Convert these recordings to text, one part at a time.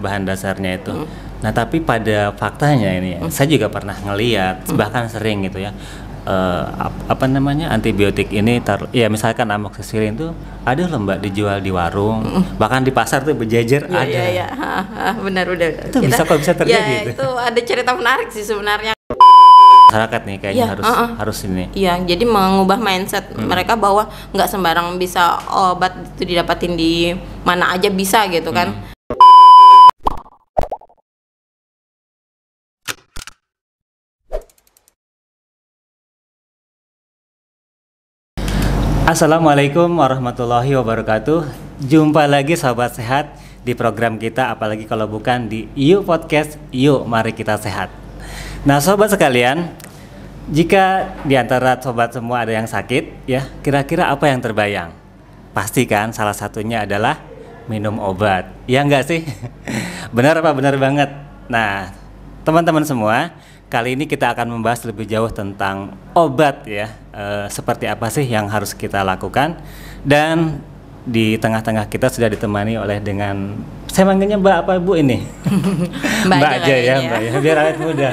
bahan dasarnya itu. Nah tapi pada faktanya ini ya, saya juga pernah ngeliat, bahkan sering gitu ya, apa namanya, antibiotik ini ya misalkan amoxicillin tuh ada loh Mbak dijual di warung, bahkan di pasar tuh berjejer ada. Iya, benar udah. Itu bisa terjadi itu ada cerita menarik sih sebenarnya. Masyarakat nih kayaknya harus ini. Iya, jadi mengubah mindset mereka bahwa nggak sembarang bisa obat itu didapatin di mana aja bisa gitu kan. Assalamualaikum warahmatullahi wabarakatuh. Jumpa lagi Sobat Sehat di program kita, apalagi kalau bukan di Yuk Podcast, Yuk Mari Kita Sehat. Nah sobat sekalian, jika di antara sobat semua ada yang sakit ya, kira-kira apa yang terbayang? Pasti kan salah satunya adalah minum obat, ya enggak sih? Benar apa benar banget? Nah teman-teman semua, kali ini kita akan membahas lebih jauh tentang obat ya, seperti apa sih yang harus kita lakukan. Dan di tengah-tengah kita sudah ditemani oleh dengan, saya manggilnya Mbak apa Bu ini? Mbak aja ya, Mbak ya, biar awet muda.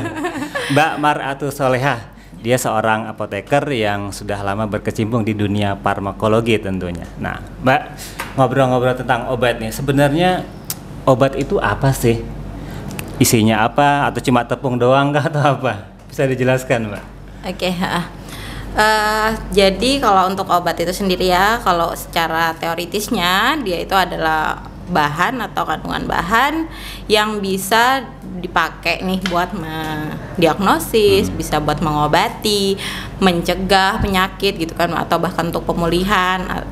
Mbak Mar'atu Solehah, dia seorang apoteker yang sudah lama berkecimpung di dunia farmakologi tentunya. Nah Mbak, ngobrol-ngobrol tentang obat nih, sebenarnya obat itu apa sih? Isinya apa, atau cuma tepung doang kah atau apa? Bisa dijelaskan Mbak? Oke, jadi kalau untuk obat itu sendiri ya, kalau secara teoritisnya dia itu adalah bahan atau kandungan bahan yang bisa dipakai nih buat mendiagnosis, bisa buat mengobati, mencegah penyakit gitu kan, atau bahkan untuk pemulihan.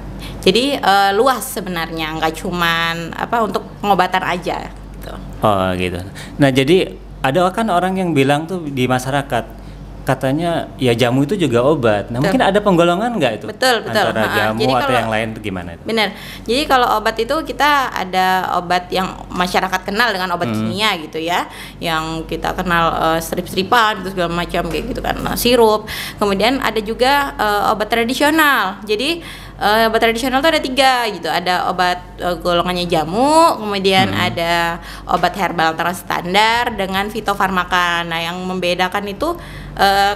Jadi luas sebenarnya, nggak cuman untuk pengobatan aja gitu. Oh gitu. Nah jadi ada kan orang yang bilang tuh di masyarakat, katanya ya jamu itu juga obat. Nah mungkin ada penggolongan nggak itu? Betul. Antara jamu jadi atau yang lain itu gimana itu? Benar. Jadi kalau obat itu kita ada obat yang masyarakat kenal dengan obat kimia gitu ya, yang kita kenal strip-stripan itu segala macam kayak gitu kan, sirup. Kemudian ada juga obat tradisional. Jadi obat tradisional itu ada 3 gitu. Ada obat golongannya jamu, kemudian ada obat herbal transstandar dengan fitofarmaka. Nah yang membedakan itu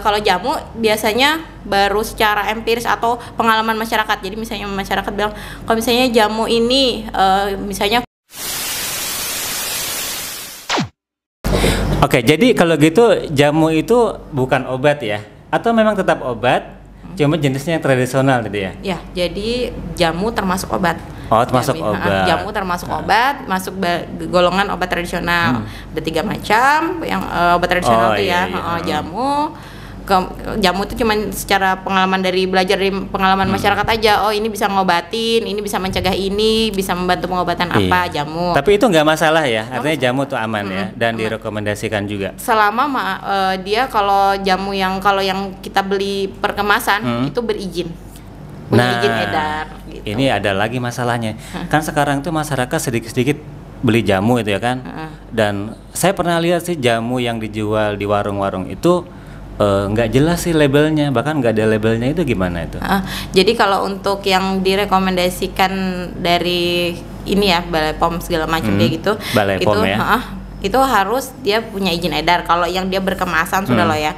kalau jamu biasanya baru secara empiris atau pengalaman masyarakat. Jadi misalnya masyarakat bilang kalau misalnya jamu ini misalnya. Oke, jadi kalau gitu jamu itu bukan obat ya? Atau memang tetap obat, cuma jenisnya yang tradisional tadi ya? Ya, jadi jamu termasuk obat. Oh, termasuk obat. Jamu termasuk obat, masuk golongan obat tradisional. Ada 3 macam yang obat tradisional itu ya. Jamu itu cuma secara pengalaman dari belajar dari pengalaman masyarakat aja. Oh ini bisa ngobatin, ini bisa mencegah ini, bisa membantu pengobatan apa, jamu. Tapi itu nggak masalah ya, artinya jamu tuh aman ya, dan direkomendasikan juga. Selama dia kalau jamu yang kita beli per kemasan itu berizin. Punya izin edar gitu. Ini ada lagi masalahnya. Kan sekarang tuh masyarakat sedikit-sedikit beli jamu itu ya kan. Dan saya pernah lihat sih jamu yang dijual di warung-warung itu nggak jelas sih labelnya, bahkan nggak ada labelnya. Itu gimana itu? Jadi kalau untuk yang direkomendasikan dari ini ya, Balai POM segala macam dia gitu, Balai POM ya? Itu harus dia punya izin edar. Kalau yang dia berkemasan sudah loh ya,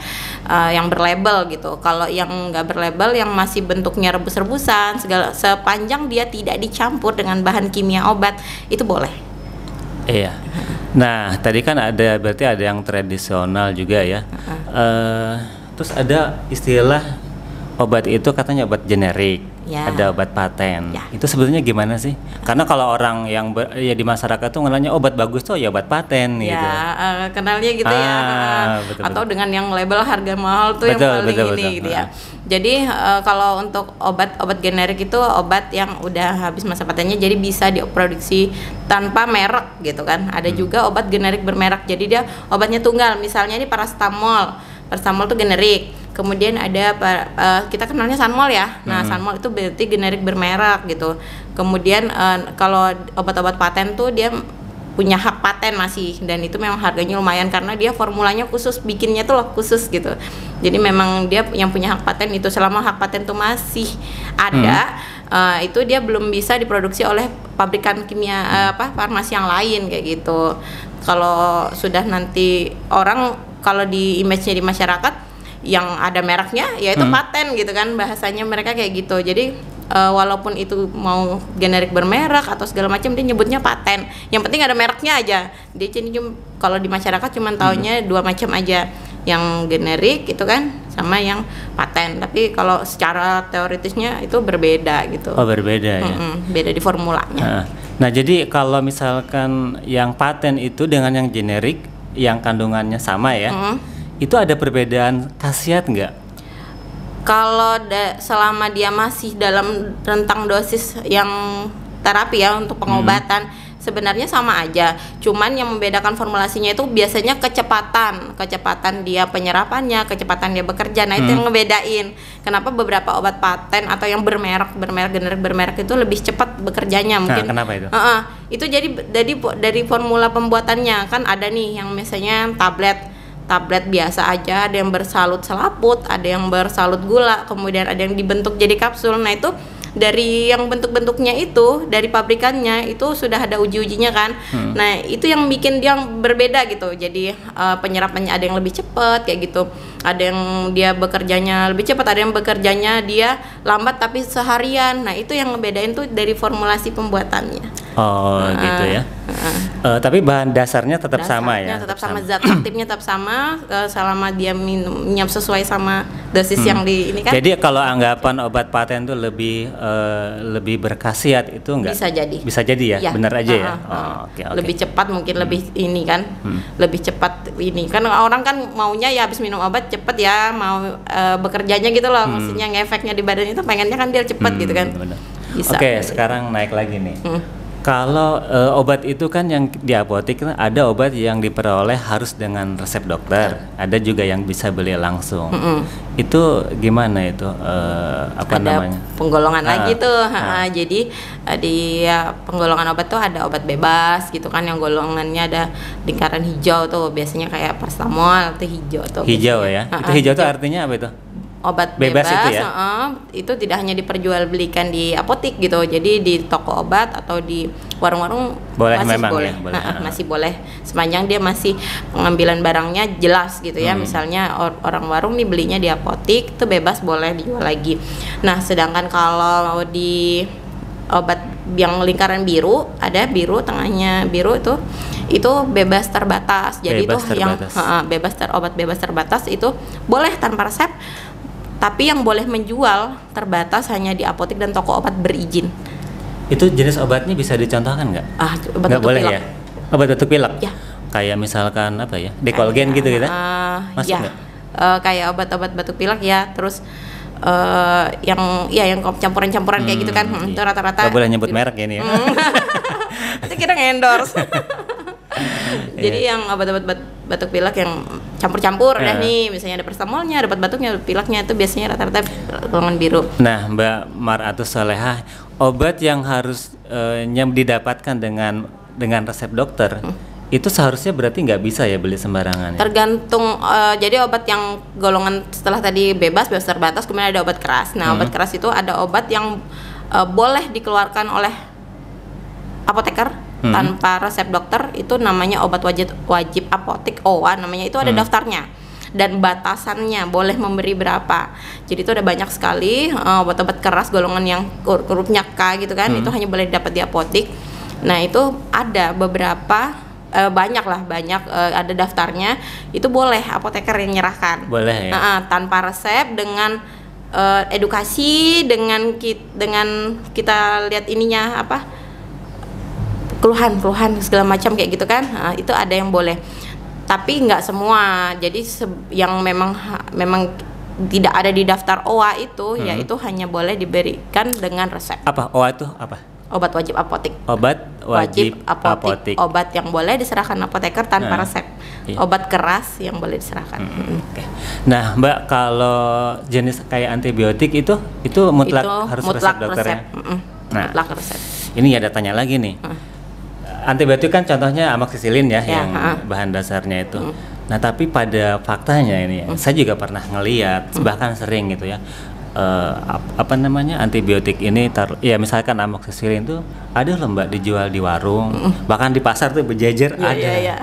yang berlabel gitu. Kalau yang nggak berlabel, yang masih bentuknya rebus-rebusan segala, sepanjang dia tidak dicampur dengan bahan kimia obat, itu boleh. Iya. Nah tadi kan berarti ada yang tradisional juga ya. Terus ada istilah obat itu katanya obat generik, ada obat paten. Itu sebetulnya gimana sih? Karena kalau orang yang di masyarakat tuh ngenalnya obat bagus tuh ya obat paten gitu. Kenalnya gitu ya. Atau dengan yang label harga mahal tuh yang paling ini gitu ya. Jadi kalau untuk obat generik itu obat yang udah habis masa patennya, jadi bisa diproduksi tanpa merek gitu kan. Ada juga obat generik bermerek, jadi dia obatnya tunggal. Misalnya ini paracetamol tuh generik. Kemudian ada kita kenalnya Sanmol ya. Nah, Sanmol itu berarti generik bermerek gitu. Kemudian kalau obat-obat paten tuh dia punya hak paten masih, dan itu memang harganya lumayan karena dia formulanya khusus, bikinnya tuh loh khusus gitu. Jadi memang dia yang punya hak paten itu, selama hak paten tuh masih ada, itu dia belum bisa diproduksi oleh pabrikan kimia farmasi yang lain kayak gitu. Kalau sudah nanti orang kalau di image-nya di masyarakat yang ada mereknya yaitu paten gitu kan, bahasanya mereka kayak gitu. Jadi walaupun itu mau generik bermerek atau segala macam dia nyebutnya paten. Yang penting ada mereknya aja. Dia kalau di masyarakat cuma taunya dua macam aja. Yang generik itu kan sama yang paten. Tapi kalau secara teoritisnya itu berbeda gitu. Oh, berbeda ya. Beda di formulanya. Nah, jadi kalau misalkan yang paten itu dengan yang generik yang kandungannya sama ya. Itu ada perbedaan khasiat nggak? Kalau selama dia masih dalam rentang dosis yang terapi ya untuk pengobatan, sebenarnya sama aja. Cuman yang membedakan formulasinya itu biasanya kecepatan dia penyerapannya, kecepatan dia bekerja. Nah, itu yang ngebedain. Kenapa beberapa obat paten atau yang generik bermerek itu lebih cepat bekerjanya mungkin. Nah, kenapa itu? Itu jadi dari formula pembuatannya kan ada nih yang misalnya tablet biasa aja, ada yang bersalut selaput, ada yang bersalut gula, kemudian ada yang dibentuk jadi kapsul. Nah, itu dari yang bentuk-bentuknya itu dari pabrikannya itu sudah ada uji-ujinya kan. Nah, itu yang bikin dia berbeda gitu. Jadi penyerapannya ada yang lebih cepat kayak gitu. Ada yang dia bekerjanya lebih cepat, ada yang bekerjanya dia lambat tapi seharian. Nah, itu yang ngebedain tuh dari formulasi pembuatannya. Oh, gitu ya. Tapi bahan dasarnya tetap sama ya. Tetap sama, zat aktifnya tetap sama selama dia minumnya sesuai sama dosis yang di ini kan. Jadi kalau anggapan obat paten itu lebih berkhasiat itu enggak? Bisa jadi. Bisa jadi ya, benar aja ya. Okay. Lebih cepat mungkin lebih ini kan. Lebih cepat ini kan orang kan maunya ya habis minum obat cepat ya, mau bekerjanya gitu loh. Maksudnya ngefeknya di badan itu pengennya kan dia cepat gitu kan. Bisa. Oke, sekarang naik lagi nih. Kalau obat itu kan yang di apotek ada obat yang diperoleh harus dengan resep dokter, ada juga yang bisa beli langsung. Itu gimana itu? Apa ada namanya? Penggolongan lagi tuh. Jadi di penggolongan obat tuh ada obat bebas gitu kan, yang golongannya ada lingkaran hijau tuh, biasanya kayak paracetamol itu hijau tuh. Hijau biasanya. Ya? Itu hijau tuh artinya apa itu? Obat bebas itu ya? Itu tidak hanya diperjualbelikan di apotek gitu, jadi di toko obat atau di warung-warung masih boleh. Masih boleh sepanjang dia masih pengambilan barangnya jelas gitu ya. Misalnya orang warung nih belinya di apotek itu bebas boleh dijual lagi. Nah, sedangkan kalau di obat yang lingkaran biru, ada biru tengahnya biru itu bebas terbatas. Jadi bebas itu terbatas. Yang obat bebas terbatas itu boleh tanpa resep. Tapi yang boleh menjual terbatas hanya di apotek dan toko obat berizin. Itu jenis obatnya bisa dicontohkan nggak? Obat nggak boleh pilak. Ya? Obat batuk pilek? Ya. Kayak misalkan apa ya? Dekolgen gitu ya? Masuk nggak? Kayak obat-obat batuk pilek ya. Terus yang campuran-campuran kayak gitu kan. Itu rata-rata. Nggak boleh nyebut merek ini ya. Nanti kita nge-endorse. Jadi yang obat-obat batuk pilek yang campur-campur nih, misalnya ada paracetamolnya, ada obat batuknya, pileknya itu biasanya rata-rata golongan biru. Nah, Mbak Maratus Solehah, obat yang harus didapatkan dengan resep dokter itu seharusnya berarti nggak bisa ya beli sembarangan. Tergantung. Jadi obat yang golongan setelah tadi bebas terbatas, kemudian ada obat keras. Nah, obat keras itu ada obat yang boleh dikeluarkan oleh apoteker tanpa resep dokter, itu namanya obat wajib apotek OA namanya, itu ada daftarnya dan batasannya boleh memberi berapa. Jadi itu ada banyak sekali obat-obat keras golongan yang hurufnya K gitu kan, itu hanya boleh didapat di apotek. Nah, itu ada beberapa banyak ada daftarnya, itu boleh apoteker yang nyerahkan. Boleh ya. Tanpa resep, dengan edukasi, dengan kita lihat ininya apa, keluhan segala macam kayak gitu kan. Itu ada yang boleh, tapi nggak semua. Jadi yang memang tidak ada di daftar OA itu ya itu hanya boleh diberikan dengan resep. Apa OA itu apa? Obat wajib apotek. Obat wajib apotek. Obat yang boleh diserahkan apoteker tanpa resep. Iya. Obat keras yang boleh diserahkan. Okay. Nah, Mbak, kalau jenis kayak antibiotik itu mutlak harus resep dokternya. Mutlak resep. Ini ada tanya lagi nih. Antibiotik kan contohnya amoksisilin ya, yang bahan dasarnya itu. Nah, tapi pada faktanya ini ya, saya juga pernah ngelihat, bahkan sering gitu ya, apa namanya antibiotik ini ya misalkan amoxicillin tuh ada loh Mbak dijual di warung, bahkan di pasar tuh berjejer ada. Iya.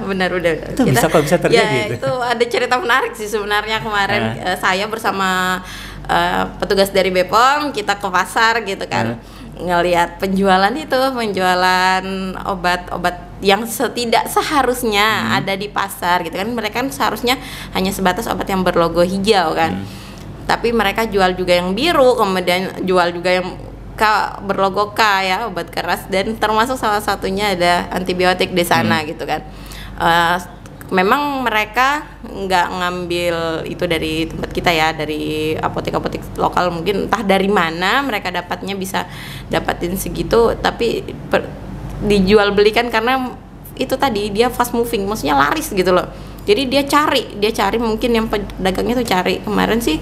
Benar. Itu bisa terjadi. Ya, itu ada cerita menarik sih sebenarnya kemarin saya bersama petugas dari BPOM kita ke pasar gitu kan. Ngelihat penjualan obat-obat yang seharusnya ada di pasar gitu kan. Mereka kan seharusnya hanya sebatas obat yang berlogo hijau kan. Tapi mereka jual juga yang biru, kemudian jual juga yang berlogo K ya, obat keras, dan termasuk salah satunya ada antibiotik di sana gitu kan. Memang mereka nggak ngambil itu dari tempat kita ya, dari apotek-apotek lokal, mungkin entah dari mana mereka bisa dapatin segitu, tapi dijual belikan karena itu tadi dia fast moving, maksudnya laris gitu loh. Jadi dia cari mungkin yang pedagangnya tuh cari. Kemarin sih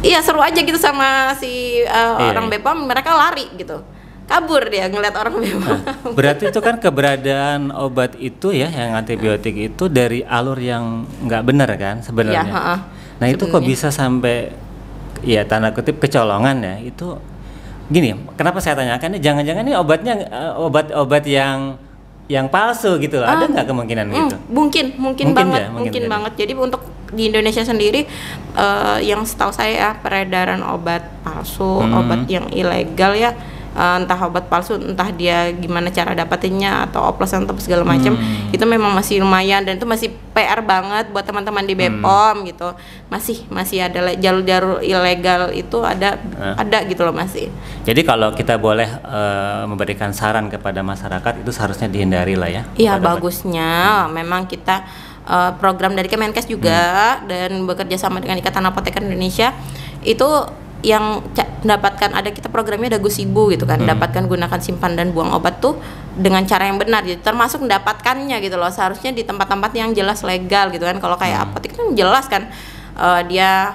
iya seru aja gitu sama si orang BPOM, mereka lari gitu, kabur dia ngeliat orang BPOM. Berarti itu kan keberadaan obat itu ya yang antibiotik itu dari alur yang nggak benar kan sebenarnya. Nah itu kok bisa sampai ya tanda kutip kecolongan ya, itu gini, kenapa saya tanyakan, jangan-jangan ini obatnya obat-obat yang palsu gitu loh. Ada nggak kemungkinan gitu? Mungkin banget. Jadi untuk di Indonesia sendiri yang setahu saya ya, peredaran obat palsu, obat yang ilegal ya, entah obat palsu, entah dia gimana cara dapatinnya atau oplosan atau segala macam, itu memang masih lumayan, dan itu masih PR banget buat teman-teman di BPOM gitu. Masih ada jalur-jalur ilegal itu ada gitu loh masih. Jadi kalau kita boleh memberikan saran kepada masyarakat, itu seharusnya dihindari lah ya. Iya, bagusnya memang kita program dari Kemenkes juga dan bekerja sama dengan Ikatan Apoteker Indonesia itu yang dapatkan, ada kita programnya ada Gusibu gitu kan, dapatkan, gunakan, simpan dan buang obat tuh dengan cara yang benar, jadi termasuk mendapatkannya gitu loh, seharusnya di tempat-tempat yang jelas legal gitu kan. Kalau kayak apotek kan jelas kan, dia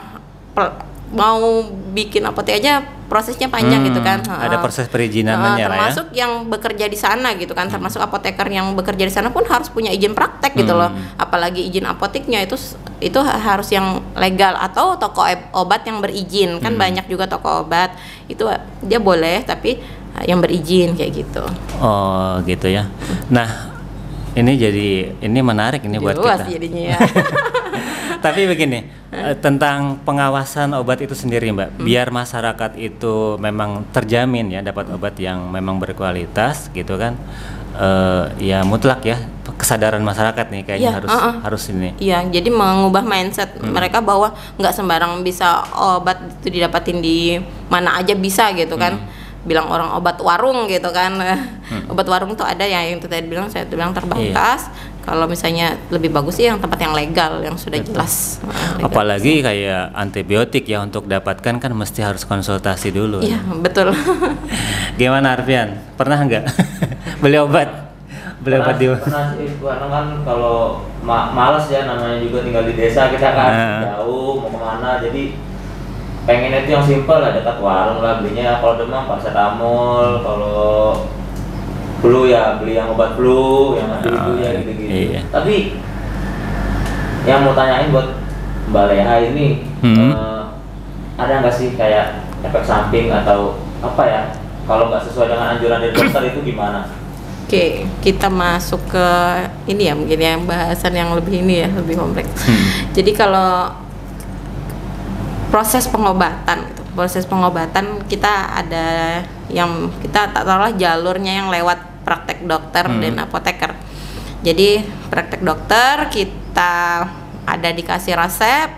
mau bikin apotek aja prosesnya panjang gitu kan. Ada proses perizinannya termasuk yang bekerja di sana gitu kan, termasuk apoteker yang bekerja di sana pun harus punya izin praktek gitu loh. Apalagi izin apoteknya itu harus yang legal, atau toko obat yang berizin. Kan banyak juga toko obat itu dia boleh tapi yang berizin kayak gitu. Oh, gitu ya. Nah, ini menarik ini buat kita. Jadinya ya. Tapi begini, tentang pengawasan obat itu sendiri Mbak, biar masyarakat itu memang terjamin ya dapat obat yang memang berkualitas gitu kan, ya mutlak ya kesadaran masyarakat nih kayaknya harus ini. Iya, jadi mengubah mindset mereka bahwa nggak sembarang bisa obat itu didapatin di mana aja bisa gitu kan. Bilang orang obat warung gitu kan. Obat warung tuh ada ya, yang tadi saya bilang terbatas. Kalau misalnya lebih bagus sih yang tempat yang legal, yang sudah jelas. Apalagi kayak antibiotik ya, untuk dapatkan kan mesti harus konsultasi dulu. Iya, betul. Gimana Arfian? Pernah nggak beli obat? Pernah sih, karena kan kalau malas ya, namanya juga tinggal di desa kita kan, jauh mau kemana, jadi pengen itu yang simpel lah, dekat warung lah belinya. Kalau demam paracetamol, kalau flu ya beli yang obat flu yang ada itu ya gitu-gitu. Iya. Tapi yang mau tanyain buat Mbak Leha ini, ada nggak sih kayak efek samping atau apa ya kalau nggak sesuai dengan anjuran dari dokter itu gimana? Oke, kita masuk ke ini ya, mungkin yang bahasan yang lebih ini ya, lebih kompleks. Jadi kalau proses pengobatan kita ada yang kita tak taruhlah jalurnya yang lewat praktek dokter dan apoteker. Jadi praktek dokter kita ada dikasih resep,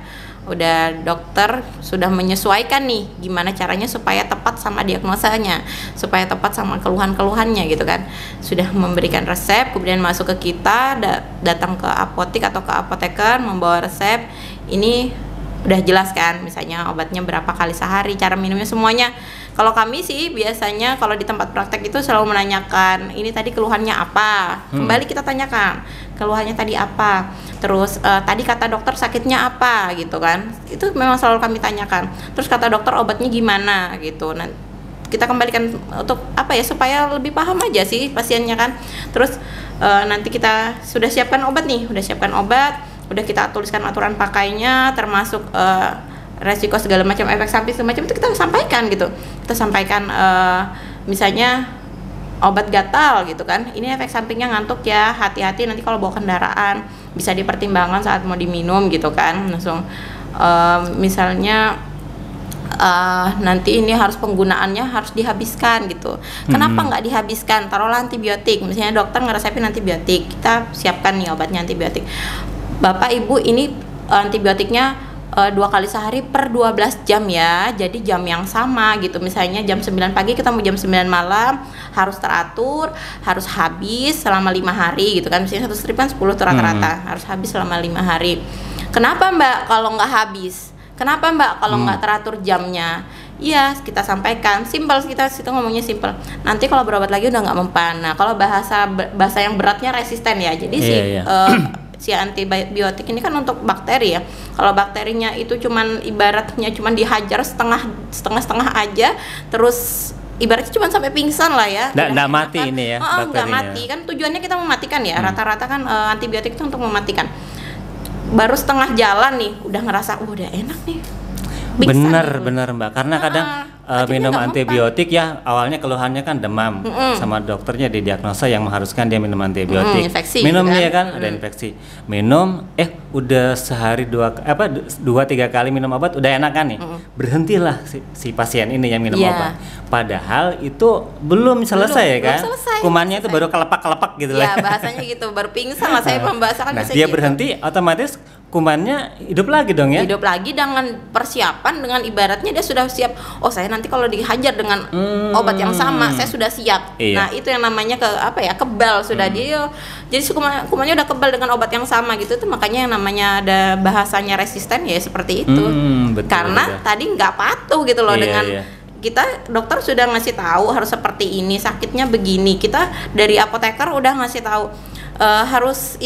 udah dokter sudah menyesuaikan nih gimana caranya supaya tepat sama diagnosanya, supaya tepat sama keluhan-keluhannya gitu kan. Sudah memberikan resep, kemudian masuk ke kita, datang ke apotek atau ke apoteker membawa resep. Ini udah jelas kan, misalnya obatnya berapa kali sehari, cara minumnya, semuanya. Kalau kami sih biasanya kalau di tempat praktek itu selalu menanyakan, ini tadi keluhannya apa, kembali kita tanyakan keluhannya tadi apa, terus tadi kata dokter sakitnya apa gitu kan, itu memang selalu kami tanyakan. Terus kata dokter obatnya gimana gitu, nah kita kembalikan untuk apa ya, supaya lebih paham aja sih pasiennya kan. Terus nanti kita sudah siapkan obat nih, udah kita tuliskan aturan pakainya, termasuk resiko segala macam efek samping semacam itu kita sampaikan gitu. Kita sampaikan misalnya obat gatal gitu kan, ini efek sampingnya ngantuk ya, hati-hati nanti kalau bawa kendaraan, bisa dipertimbangkan saat mau diminum gitu kan. Langsung misalnya nanti ini harus penggunaannya harus dihabiskan gitu. Kenapa nggak dihabiskan? Taruhlah antibiotik, misalnya dokter ngeresepin antibiotik, kita siapkan nih obatnya antibiotik. Bapak Ibu ini antibiotiknya 2 kali sehari per 12 jam ya, jadi jam yang sama gitu. Misalnya jam 9 pagi kita mau jam 9 malam, harus teratur, harus habis selama 5 hari gitu kan. Misalnya 1 strip kan 10 tuh rata-rata, harus habis selama 5 hari. Kenapa Mbak kalau nggak habis? Kenapa Mbak kalau nggak teratur jamnya? Iya, kita sampaikan, simpel, kita ngomongnya simpel. Nanti kalau berobat lagi udah nggak mempan. Nah, kalau bahasa yang beratnya resisten ya. Jadi si antibiotik ini kan untuk bakteri ya. Kalau bakterinya itu ibaratnya cuman dihajar setengah aja, terus ibaratnya cuma sampai pingsan lah ya. Nggak mati ini ya. Nggak mati kan, tujuannya kita mematikan ya. Rata-rata kan antibiotik itu untuk mematikan. Baru setengah jalan nih udah ngerasa udah enak nih. Bener Mbak, karena kadang minum antibiotik ya awalnya keluhannya kan demam, sama dokternya didiagnosa yang mengharuskan dia minum antibiotik, infeksi, minumnya gitu kan? Ada infeksi, minum udah sehari 2-3 kali minum obat udah enak kan nih, berhentilah si pasien ini yang minum obat, padahal itu belum selesai ya kan, kumannya itu baru kelepak gitu lah. Ya bahasanya gitu, baru pingsan lah saya membahasakan. Nah dia berhenti otomatis kumannya hidup lagi dong ya? Hidup lagi dengan persiapan, dengan ibaratnya dia sudah siap. Oh saya nanti kalau dihajar dengan obat yang sama, saya sudah siap. Iya. Nah itu yang namanya kebal sudah dia. Jadi kumannya udah kebal dengan obat yang sama gitu. Itu makanya yang namanya ada bahasanya resisten ya seperti itu. Betul, karena tadi nggak patuh gitu loh dengan. Kita dokter sudah ngasih tahu harus seperti ini, sakitnya begini. Kita dari apoteker udah ngasih tahu. Harus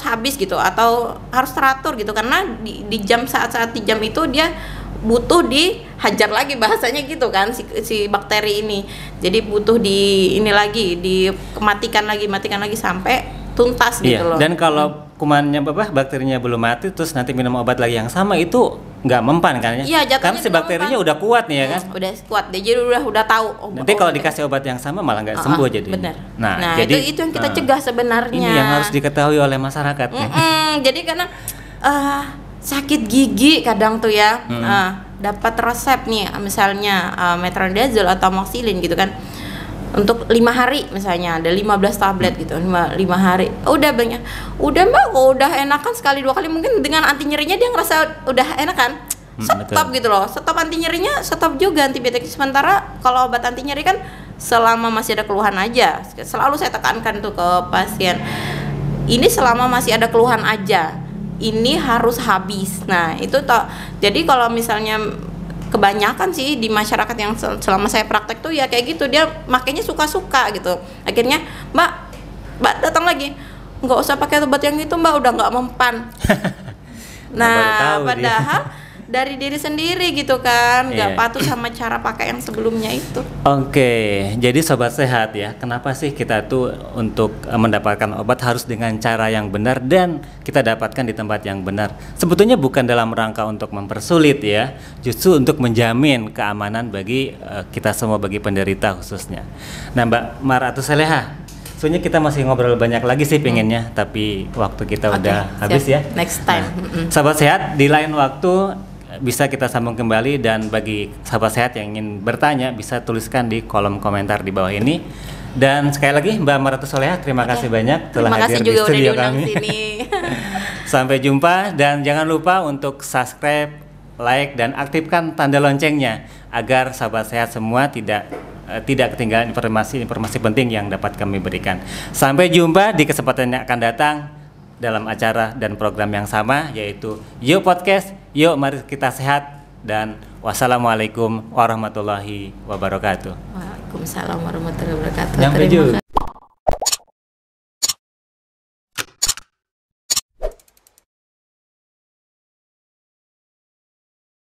habis gitu atau harus teratur gitu, karena di saat-saat di jam itu dia butuh dihajar lagi bahasanya gitu kan si bakteri ini, jadi butuh matikan lagi sampai tuntas gitu loh. Dan kalau kumannya bakterinya belum mati terus nanti minum obat lagi yang sama itu nggak mempan kan ya? Iya, karena si bakterinya udah kuat nih ya kan? Udah kuat, dia jadi udah tahu. Nanti kalau dikasih obat yang sama malah nggak sembuh jadi. Benar. Nah jadi itu yang kita cegah sebenarnya. Ini yang harus diketahui oleh masyarakat. Jadi karena sakit gigi kadang tuh ya, dapat resep nih misalnya metronidazole atau amoxicillin gitu kan. Untuk 5 hari misalnya ada 15 tablet gitu, 5 hari udah banyak, udah Mbak udah enakan sekali 2 kali, mungkin dengan anti nyerinya dia ngerasa udah enakan, stop gitu loh, stop anti nyerinya, stop juga antibiotik. Sementara kalau obat anti nyeri kan selama masih ada keluhan aja, selalu saya tekankan tuh ke pasien, ini selama masih ada keluhan aja, ini harus habis. Nah itu jadi kalau misalnya kebanyakan sih di masyarakat yang selama saya praktek tuh ya kayak gitu, dia makanya suka-suka gitu. Akhirnya Mbak datang lagi, nggak usah pakai obat yang itu Mbak, udah nggak mempan. Nah padahal dari diri sendiri gitu kan, nggak patuh sama cara pakai yang sebelumnya itu. Oke, jadi sobat sehat ya, kenapa sih kita tuh untuk mendapatkan obat harus dengan cara yang benar dan kita dapatkan di tempat yang benar? Sebetulnya bukan dalam rangka untuk mempersulit ya, justru untuk menjamin keamanan bagi kita semua, bagi penderita khususnya. Nah Mbak Maratu Saleha, soalnya kita masih ngobrol banyak lagi sih pengennya, tapi waktu kita udah habis ya. Next time. Sahabat sehat, di lain waktu bisa kita sambung kembali, dan bagi sahabat sehat yang ingin bertanya bisa tuliskan di kolom komentar di bawah ini. Dan sekali lagi Mbak Maratu Saleha, terima kasih banyak telah hadir di studio kami. Sampai jumpa, dan jangan lupa untuk subscribe, like, dan aktifkan tanda loncengnya agar sahabat sehat semua tidak ketinggalan informasi penting yang dapat kami berikan. Sampai jumpa di kesempatan yang akan datang dalam acara dan program yang sama, yaitu Yuk Podcast, Yuk Mari Kita Sehat, dan wassalamualaikum warahmatullahi wabarakatuh. Waalaikumsalam warahmatullahi wabarakatuh. Sampai jumpa.